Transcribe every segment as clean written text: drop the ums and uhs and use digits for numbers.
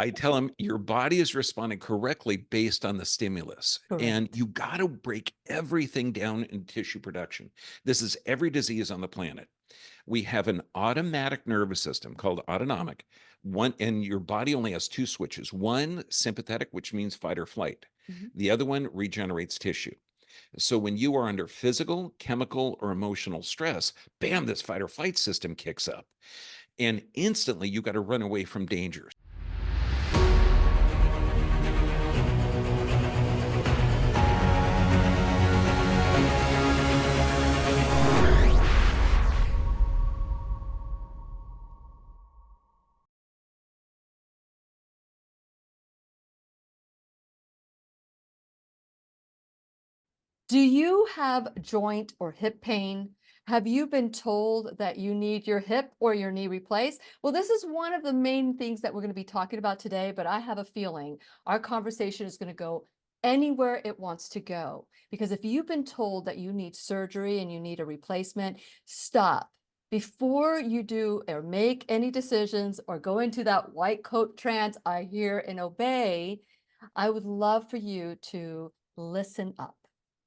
I tell them your body is responding correctly based on the stimulus. And Correct. you got to break everything down in tissue production. This is every disease on the planet. We have an automatic nervous system called autonomic. One, and your body only has two switches. One sympathetic, which means fight or flight. Mhm. The other one regenerates tissue. So when you are under physical, chemical, or emotional stress, bam, this fight or flight system kicks up. And instantly you got to run away from danger. Do you have joint or hip pain? Have you been told that you need your hip or your knee replaced? Well, this is one of the main things that we're going to be talking about today, but I have a feeling our conversation is going to go anywhere it wants to go. Because if you've been told that you need surgery and you need a replacement, stop. Before you do or make any decisions or go into that white coat trance, I hear and obey, I would love for you to listen up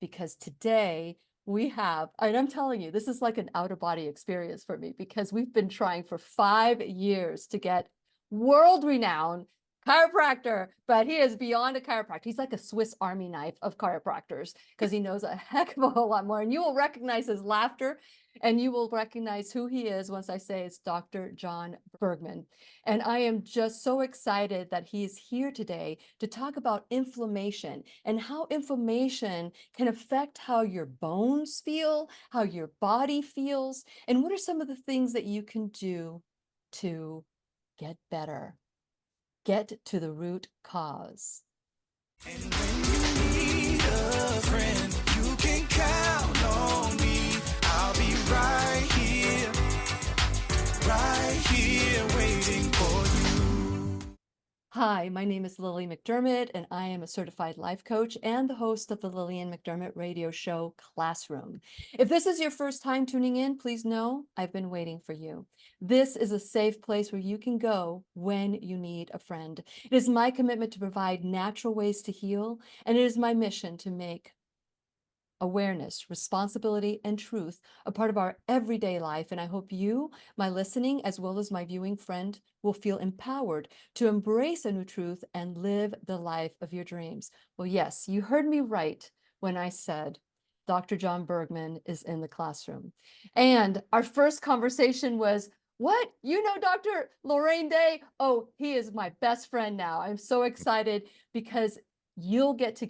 because today we have, and I'm telling you, this is like an out of body experience for me because we've been trying for 5 years to get world renowned chiropractor, but he is beyond a chiropractor. He's like a Swiss Army knife of chiropractors because he knows a heck of a whole lot more. And you will recognize his laughter and you will recognize who he is once I say it's Dr. John Bergman. And I am just so excited that he is here today to talk about inflammation and how inflammation can affect how your bones feel, how your body feels, and what are some of the things that you can do to get better, get to the root cause. And when you need a friend, you can count on me. I'll be right here waiting for you. Hi, my name is Lily McDermott, and I am a certified life coach and the host of the Lillian McDermott radio show Classroom. If this is your first time tuning in, please know I've been waiting for you. This is a safe place where you can go when you need a friend. It is my commitment to provide natural ways to heal, and it is my mission to make awareness, responsibility, and truth a part of our everyday life. And I hope you, my listening, as well as my viewing friend, will feel empowered to embrace a new truth and live the life of your dreams. Well, yes, you heard me right when I said Dr. John Bergman is in the classroom. And our first conversation was, what? You know Dr. Lorraine Day? Oh, he is my best friend now. I'm so excited because you'll get to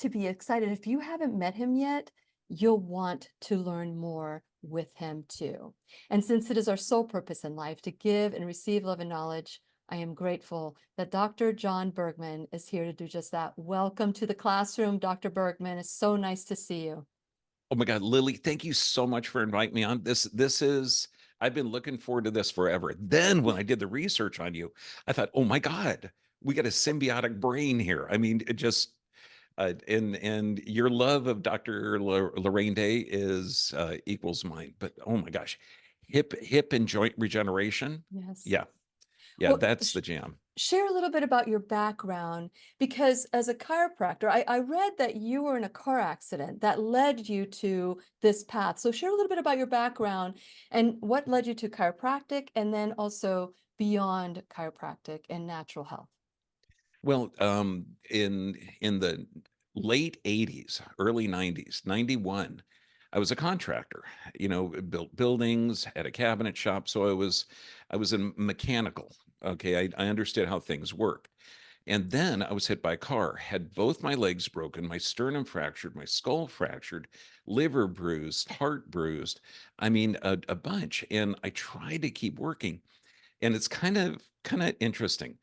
be excited. If you haven't met him yet, you'll want to learn more with him too. And since it is our sole purpose in life to give and receive love and knowledge, I am grateful that Dr. John Bergman is here to do just that. Welcome to the classroom, Dr. Bergman. It's so nice to see you. Oh my God, Lily, thank you so much for inviting me on. This is I've been looking forward to this forever. Then when I did the research on you, I thought, oh my God, we got a symbiotic brain here. I mean, it just and your love of Dr. Lorraine Day is equals mine. But oh my gosh, hip and joint regeneration. Yes. Yeah, yeah, Well, that's the jam. share a little bit about your background because as a chiropractor, I read that you were in a car accident that led you to this path. So share a little bit about your background and what led you to chiropractic and then also beyond chiropractic and natural health. Well, in the late 80s, early 90s, 91, I was a contractor, built buildings, had a cabinet shop. So I was in mechanical. Okay, I understood how things work. And then I was hit by a car, had both my legs broken, my sternum fractured, my skull fractured, liver bruised, heart bruised. I mean, a bunch. And I tried to keep working. And it's kind of interesting.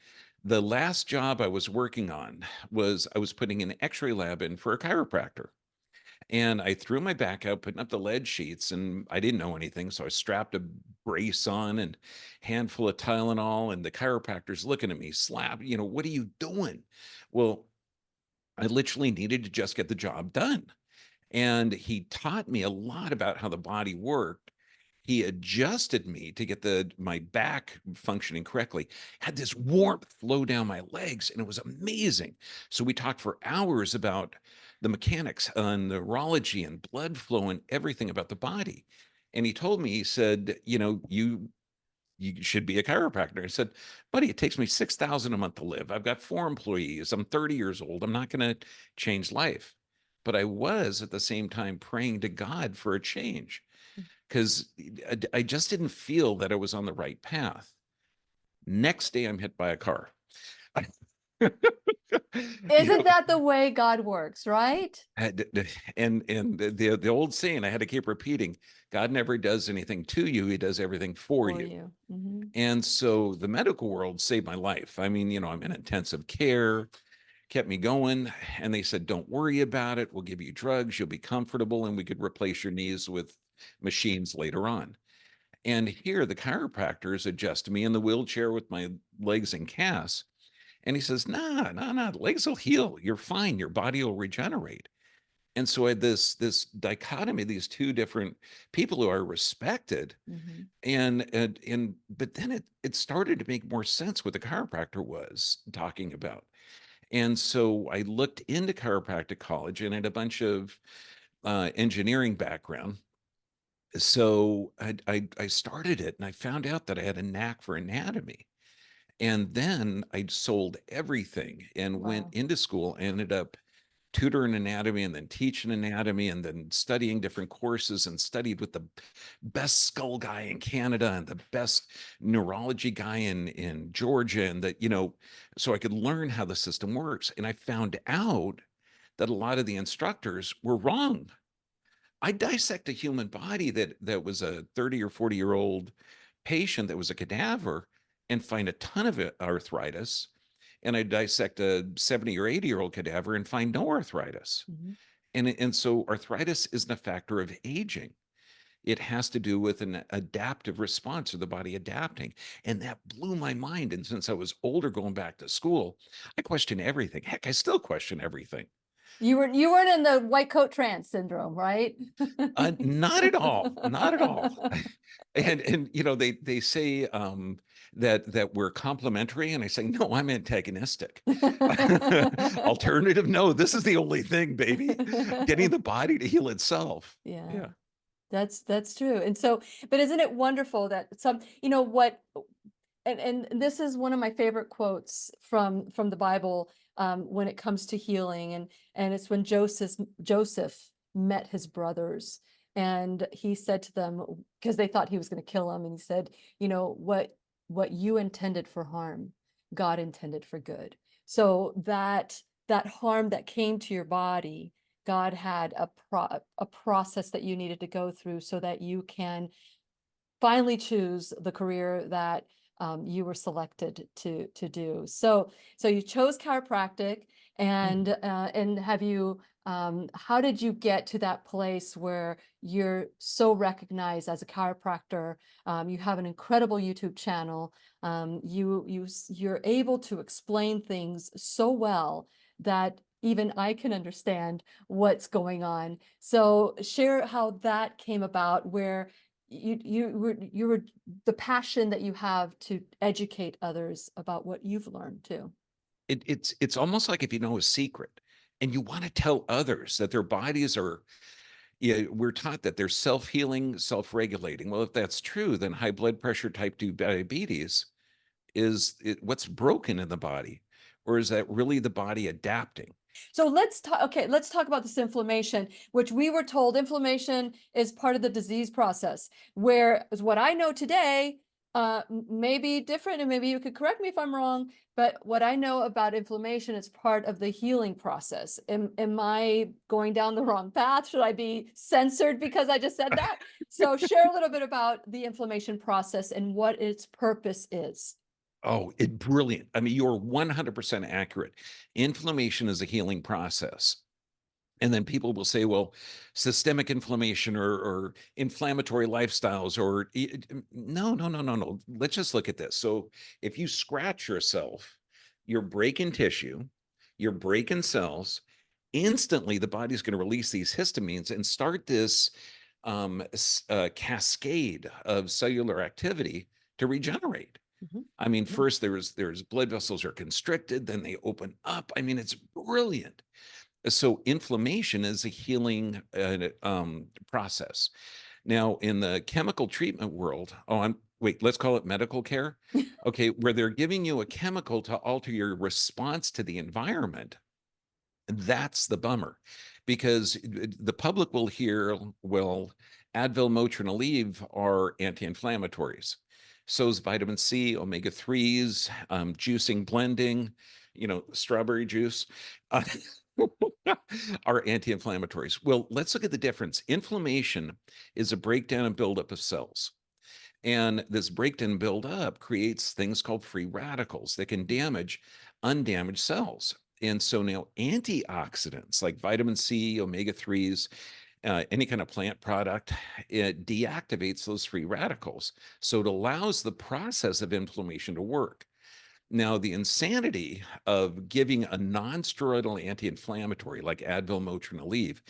The last job I was working on was I was putting an x-ray lab in for a chiropractor. And I threw my back out, putting up the lead sheets, and I didn't know anything. So I strapped a brace on and handful of Tylenol, and the chiropractor's looking at me, what are you doing? Well, I literally needed to just get the job done. And he taught me a lot about how the body worked. he adjusted me to get my back functioning correctly, had this warmth flow down my legs, and it was amazing. So we talked for hours about the mechanics and neurology and blood flow and everything about the body. And he told me, he said, you should be a chiropractor. I said, buddy, it takes me $6,000 a month to live. I've got 4 employees. I'm 30 years old. I'm not going to change life. But I was at the same time praying to God for a change, because I just didn't feel that I was on the right path. Next day, I'm hit by a car. Isn't that the way God works, right? And the old saying I had to keep repeating: God never does anything to you; He does everything for you. Mhm. And so the medical world saved my life. I mean, I'm in intensive care, kept me going, and they said, "Don't worry about it. We'll give you drugs. You'll be comfortable, and we could replace your knees with machines later on." And here, the chiropractors adjust me in the wheelchair with my legs in casts. And he says, nah, the legs will heal. You're fine. Your body will regenerate. And so I had this dichotomy, these two different people who are respected. Mhm. But then it started to make more sense what the chiropractor was talking about. And so I looked into chiropractic college and had a bunch of engineering background. So I started it, and I found out that I had a knack for anatomy. And then I sold everything and went Wow. into school, ended up tutoring anatomy and then teaching anatomy and then studying different courses, and studied with the best skull guy in Canada and the best neurology guy in Georgia. And so I could learn how the system works. And I found out that a lot of the instructors were wrong. I dissect a human body that was a 30 or 40-year-old patient that was a cadaver, and find a ton of arthritis. And I dissect a 70 or 80-year-old cadaver and find no arthritis. Mhm. And so arthritis isn't a factor of aging. It has to do with an adaptive response, or the body adapting. And that blew my mind. And since I was older, going back to school, I question everything. Heck, I still question everything. You weren't in the white coat trance syndrome, right? Not at all. Not at all. And they say that we're complementary, and I say, no, I'm antagonistic. Alternative, no, this is the only thing, baby. Getting the body to heal itself. Yeah. Yeah. That's true. And so, but isn't it wonderful that what, and this is one of my favorite quotes from the Bible, when it comes to healing, and it's when Joseph met his brothers, and he said to them, because they thought he was going to kill him, and he said, what you intended for harm, God intended for good. So that harm that came to your body, God had a process that you needed to go through so that you can finally choose the career that you were selected to do. So you chose chiropractic, and have you? How did you get to that place where you're so recognized as a chiropractor? You have an incredible YouTube channel. You're able to explain things so well that even I can understand what's going on. So share how that came about, where you were the passion that you have to educate others about what you've learned too. It's almost like if you know a secret and you want to tell others that their bodies are, yeah, we're taught that they're self-healing, self-regulating. Well, if that's true, then high blood pressure, type 2 diabetes what's broken in the body, or is that really the body adapting? So let's talk about this inflammation, which we were told inflammation is part of the disease process. Whereas what I know today may be different, and maybe you could correct me if I'm wrong, but what I know about inflammation is part of the healing process. Am I going down the wrong path? Should I be censored because I just said that? So share a little bit about the inflammation process and what its purpose is. Oh, brilliant. I mean, you're 100% accurate. Inflammation is a healing process. And then people will say, well, systemic inflammation or inflammatory lifestyles, or no. Let's just look at this. So if you scratch yourself, you're breaking tissue, you're breaking cells. Instantly, the body's going to release these histamines and start this cascade of cellular activity to regenerate. I mean, first there's blood vessels are constricted, then they open up. I mean, it's brilliant. So inflammation is a healing process. Now, in the chemical treatment world, wait, let's call it medical care. Okay, where they're giving you a chemical to alter your response to the environment. That's the bummer, because the public will hear, well, Advil, Motrin, Aleve are anti-inflammatories. So is vitamin C, omega-3s, juicing, blending, strawberry juice. Are anti-inflammatories. Well, let's look at the difference. Inflammation is a breakdown and buildup of cells. And this breakdown buildup creates things called free radicals that can damage undamaged cells. And so now antioxidants like vitamin C, omega-3s, any kind of plant product, it deactivates those free radicals. So it allows the process of inflammation to work. Now, the insanity of giving a non-steroidal anti-inflammatory like Advil, Motrin, Aleve,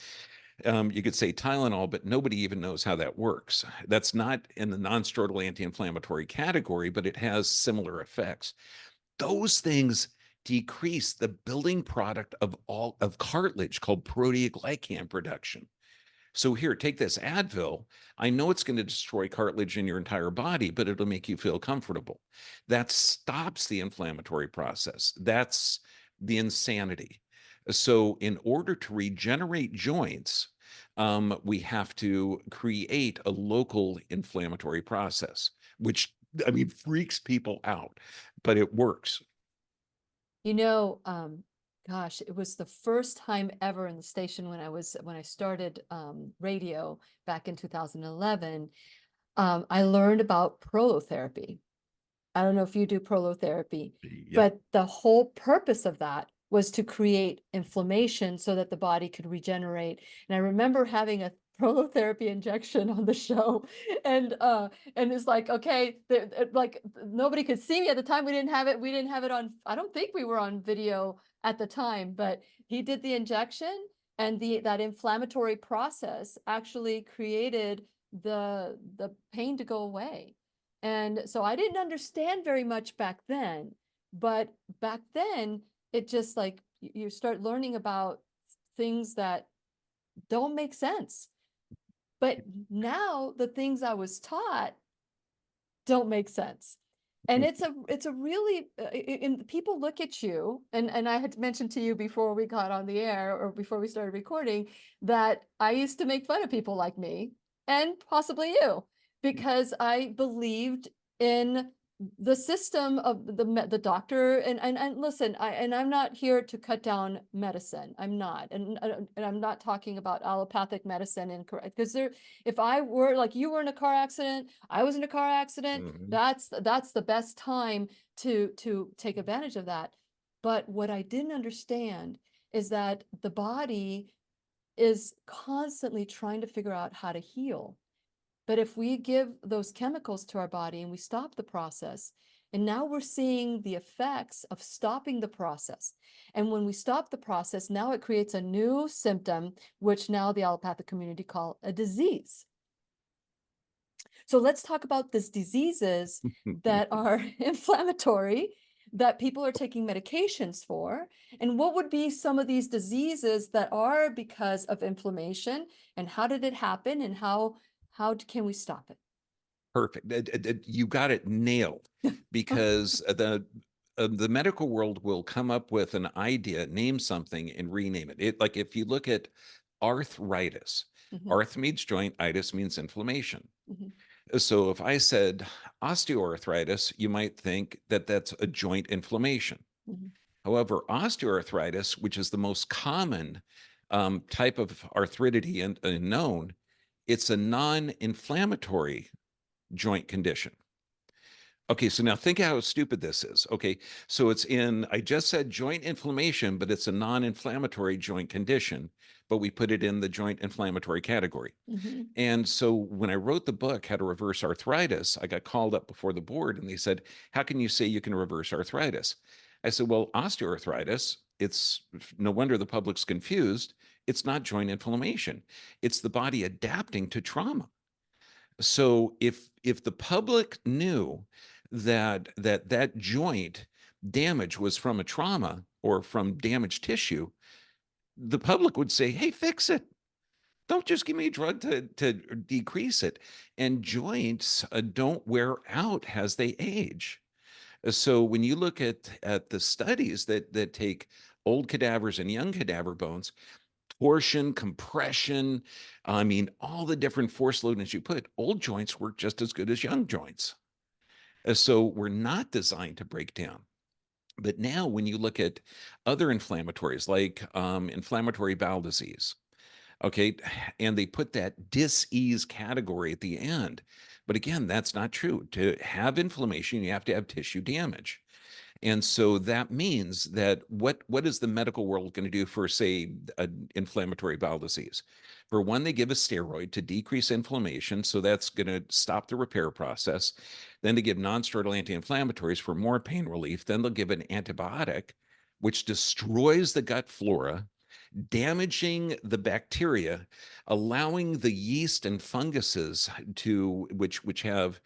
you could say Tylenol, but nobody even knows how that works. That's not in the non-steroidal anti-inflammatory category, but it has similar effects. Those things decrease the building product of cartilage called proteoglycan production. So here, take this Advil. I know it's going to destroy cartilage in your entire body, but it'll make you feel comfortable. That stops the inflammatory process. That's the insanity. So in order to regenerate joints, we have to create a local inflammatory process, which, I mean, freaks people out, but it works. You know, gosh, it was the first time ever in the station when I started radio back in 2011. I learned about prolotherapy. I don't know if you do prolotherapy, Yep. but the whole purpose of that was to create inflammation so that the body could regenerate. And I remember having a prolotherapy injection on the show, and it's like, okay, like nobody could see me at the time. We didn't have it on. I don't think we were on video at the time, but he did the injection, and that inflammatory process actually created the pain to go away. And so I didn't understand very much back then, but back then it just like you start learning about things that don't make sense. But now the things I was taught don't make sense. And it's a really, and people look at you, and I had mentioned to you before we got on the air or before we started recording that I used to make fun of people like me and possibly you, because I believed in the system of the doctor. And listen, I'm not here to cut down medicine. I'm not, and I'm not talking about allopathic medicine and correct, because if I were like you were in a car accident, I was in a car accident, that's the best time to take advantage of that. But what I didn't understand is that the body is constantly trying to figure out how to heal. But if we give those chemicals to our body and we stop the process, and now we're seeing the effects of stopping the process. And when we stop the process, now it creates a new symptom, which now the allopathic community call a disease. So let's talk about these diseases that are inflammatory, that people are taking medications for. And what would be some of these diseases that are because of inflammation, and how did it happen, and how can we stop it? Perfect. You got it nailed, because the medical world will come up with an idea, name something, and rename it. Like if you look at arthritis, arth means joint, itis means inflammation. So if I said osteoarthritis, you might think that that's a joint inflammation. However, osteoarthritis, which is the most common type of arthritis and known, it's a non-inflammatory joint condition. Okay, so now think how stupid this is. Okay, so I just said joint inflammation, but it's a non-inflammatory joint condition, but we put it in the joint inflammatory category. And so when I wrote the book, How to Reverse Arthritis, I got called up before the board and they said, how can you say you can reverse arthritis? I said, well, osteoarthritis, it's no wonder the public's confused. It's not joint inflammation. It's the body adapting to trauma. So if the public knew that joint damage was from a trauma or from damaged tissue, the public would say, hey, fix it. Don't just give me a drug to decrease it. And joints don't wear out as they age. So when you look at the studies that take old cadavers and young cadaver bones, torsion, compression, I mean, all the different force loadings you put, old joints work just as good as young joints. So we're not designed to break down. But now when you look at other inflammatories like inflammatory bowel disease, okay, and they put that dis-ease category at the end. But again, that's not true. To have inflammation, you have to have tissue damage. And so that means that what is the medical world going to do for, say, an inflammatory bowel disease? For one, they give a steroid to decrease inflammation. So that's going to stop the repair process. Then they give nonsteroidal anti-inflammatories for more pain relief. Then they'll give an antibiotic, which destroys the gut flora, damaging the bacteria, allowing the yeast and funguses to which have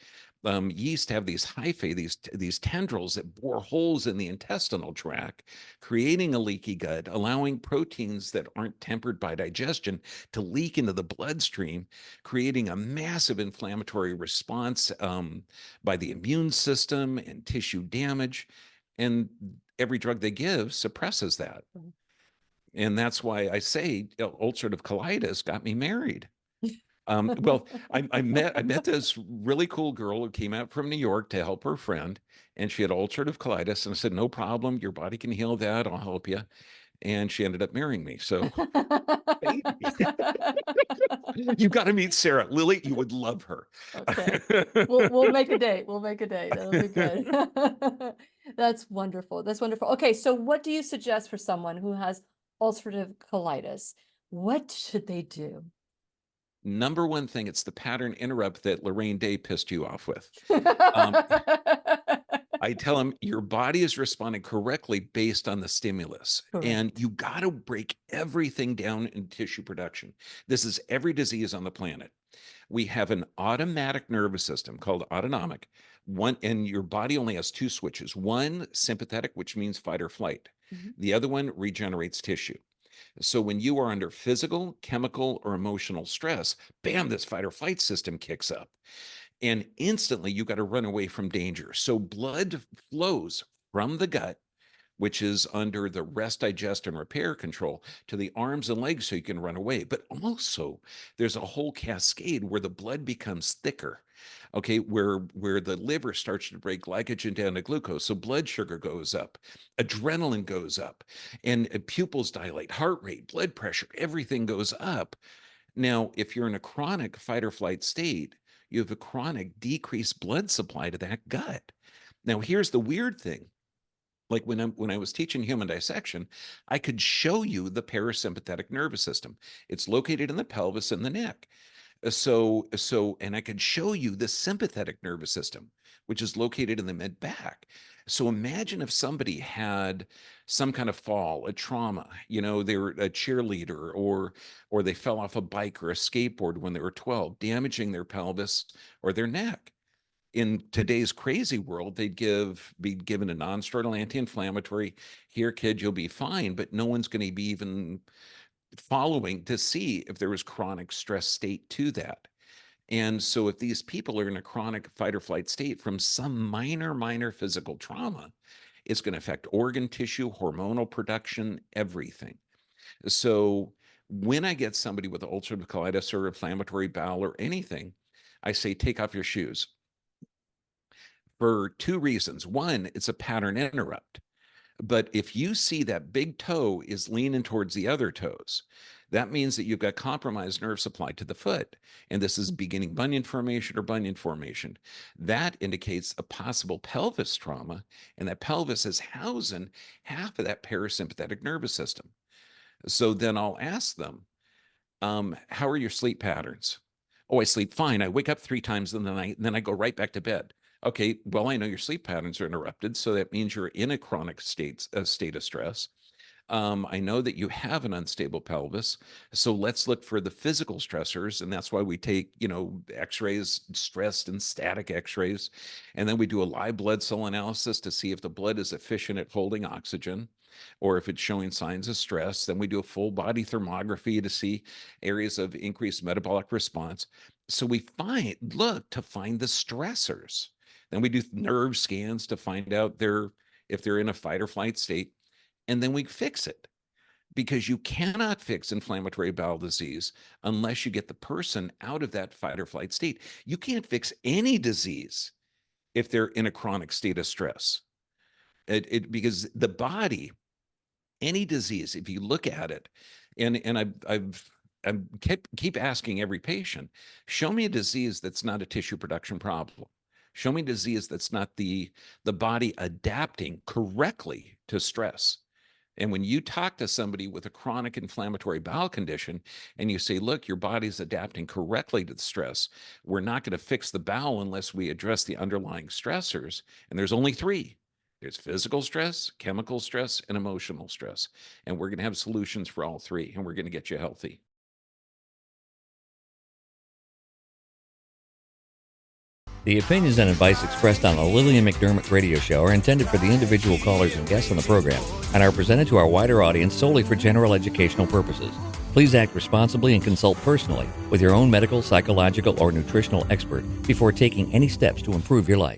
yeast have these hyphae, these tendrils that bore holes in the intestinal tract, creating a leaky gut, allowing proteins that aren't tempered by digestion to leak into the bloodstream, creating a massive inflammatory response by the immune system and tissue damage. And every drug they give suppresses that. And that's why I say ulcerative colitis got me married. Well, I met this really cool girl who came out from New York to help her friend, and she had ulcerative colitis. And I said, no problem, your body can heal that. I'll help you. And she ended up marrying me. So you got to meet Sarah. Lily, you would love her. Okay. We'll make a date. We'll make a date. That'll be good. That's wonderful. That's wonderful. Okay, so what do you suggest for someone who has ulcerative colitis? What should they do? Number one thing, it's the pattern interrupt that Lorraine Day pissed you off with. I tell them your body is responding correctly based on the stimulus. And Correct. you got to break everything down in tissue production. This is every disease on the planet. We have an automatic nervous system called autonomic. One, and your body only has two switches. One, sympathetic, which means fight or flight. Mhm. The other one regenerates tissue. So when you are under physical, chemical, or emotional stress, bam, this fight or flight system kicks up. And instantly you got to run away from danger. So blood flows from the gut, which is under the rest, digest, and repair control, to the arms and legs so you can run away. But also there's a whole cascade where the blood becomes thicker, okay, where the liver starts to break glycogen down to glucose. So blood sugar goes up, adrenaline goes up, and pupils dilate, heart rate, blood pressure, everything goes up. Now, if you're in a chronic fight or flight state, you have a chronic decreased blood supply to that gut. Now, here's the weird thing. Like when I was teaching human dissection, I could show you the parasympathetic nervous system. It's located in the pelvis and the neck. And I could show you the sympathetic nervous system, which is located in the mid back. So imagine if somebody had some kind of fall, a trauma, they were a cheerleader or they fell off a bike or a skateboard when they were 12, damaging their pelvis or their neck. In today's crazy world, be given a nonsteroidal anti-inflammatory. Here, kid, you'll be fine, but no one's going to be even following to see if there was chronic stress state to that. And so if these people are in a chronic fight or flight state from some minor physical trauma, it's going to affect organ tissue, hormonal production, everything. So when I get somebody with ulcerative colitis or inflammatory bowel or anything, I say, take off your shoes for two reasons. One, it's a pattern interrupt. But if you see that big toe is leaning towards the other toes, that means that you've got compromised nerve supply to the foot. And this is beginning bunion formation or bunion formation. That indicates a possible pelvis trauma. And that pelvis is housing half of that parasympathetic nervous system. So then I'll ask them, how are your sleep patterns? Oh, I sleep fine. I wake up 3 times in the night, and then I go right back to bed. Okay, well, I know your sleep patterns are interrupted, so that means you're in a chronic state of stress. I know that you have an unstable pelvis. So let's look for the physical stressors. And that's why we take, x-rays, stressed and static x-rays. And then we do a live blood cell analysis to see if the blood is efficient at holding oxygen or if it's showing signs of stress. Then we do a full body thermography to see areas of increased metabolic response. So we look to find the stressors. Then we do nerve scans to find out if they're in a fight or flight state, and then we fix it, because you cannot fix inflammatory bowel disease unless you get the person out of that fight or flight state. You can't fix any disease if they're in a chronic state of stress. Because the body, any disease, if you look at it, and I keep asking every patient, show me a disease that's not a tissue production problem. Show me a disease that's not the body adapting correctly to stress. And when you talk to somebody with a chronic inflammatory bowel condition and you say, look, your body's adapting correctly to the stress, we're not going to fix the bowel unless we address the underlying stressors. And there's only three. There's physical stress, chemical stress, and emotional stress. And we're going to have solutions for all three, and we're going to get you healthy. The opinions and advice expressed on the Lillian McDermott radio show are intended for the individual callers and guests on the program and are presented to our wider audience solely for general educational purposes. Please act responsibly and consult personally with your own medical, psychological, or nutritional expert before taking any steps to improve your life.